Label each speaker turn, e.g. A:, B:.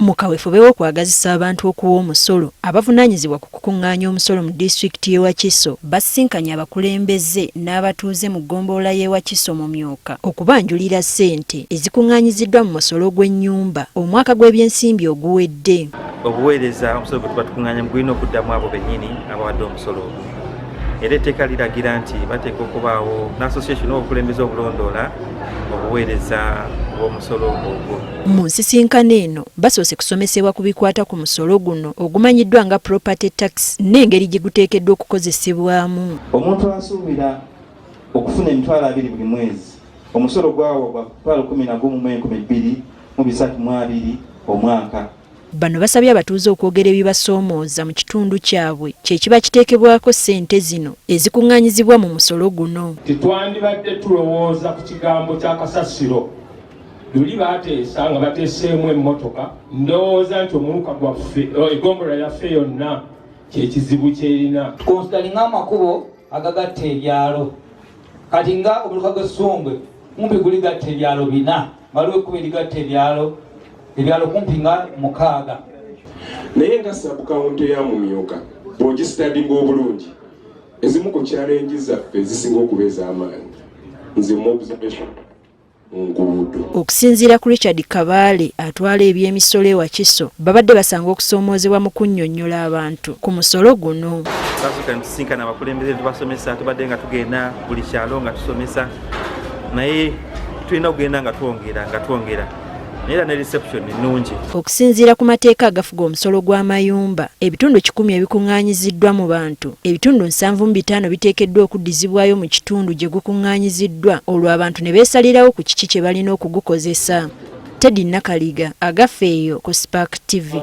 A: Mu kaweefube w'okwagazisa abantu okuwa omusolo, abavunaanyizibwa ku kukungaanya omusolo mu disitulikiti y'e Wakiso basisinkanye abakulembeze n'abatuuze mu ggombolola y'e Wakiso mu Myoka okubanjulira ssente ezikungaanyiziddwa mu musolo gw'ennyumba omwaka gw'ebyensimbi oguwedde.
B: Obuweereza omusolo gwe tuba tukungaanya gulina okuddamu abo bennyini abawadde omusolo ogwo. Era etteeka liragira nti bateeka okubaawo n'association w'obukulembeze obulondoola obuweereza bw'omusolo ogwo.
A: Mu nsisinkano eno basoose kusomesebwa ku bikwata ku musolo guno ogumanyiddwa nga property tax n'engeri gye guteekeddwa okukozesebwamu.
C: Omuntu asuubira okufuna emitwalo 2 buli mwezi, omusolo gwawa gwa 11,232 omwaka.
A: Bano basabye abatuuze okwogera ebibasoomooza mu kitundu kyabwe kye kiba kiteekebwako ssente zino ezikuŋŋaanyizibwa mu musolo guno.
D: Tetwandibadde tulowooza ku kigambo kya kasasiro. Luli baateesa nga bateeseemu emmotoka, ndowooza nti omuluka gwaffe eggombolola yaffe yonna kye kizibu kyerina.
E: Tukonsidalinga amakubo agagatta ebyalo. Kati nga omuluka gw'Essongwe kumpi guli gatta ebyalo 4, waliwo 10 ligatta ebyalo kumpi nga 6.
F: Naye nga sabukawunti ya mu Myoka bw'ogisitadinga obulungi, ezimu ku challenge zaffe zisinga okuba ez'amaanyi. Nze mu observation
A: okusinziira ku Richard Kabaale atwala eby'emisolo e Wakiso, babadde basanga okusoomoozebwa mu kunnyonnyola abantu ku musolo guno.
B: Twasooka ne tusisinkana abakulembeze tubasomesa, tubadde nga tugenda buli kyalo nga tusomesa, naye tulina okugenda nga twongera era ne reception nnungi.
A: Okusinziira ku mateeka agafuga omusolo gw'amayumba, ebitundu 10 ebikuŋŋaanyiziddwa mu bantu, ebitundu 75 biteekeddwa okuddizibwayo mu kitundu gye gukuŋŋaanyiziddwa olwo abantu ne beesalirawo ku kiki kye balina okugukozesa. Teddy Nakaliga, Agafeeyo ku Spark TV.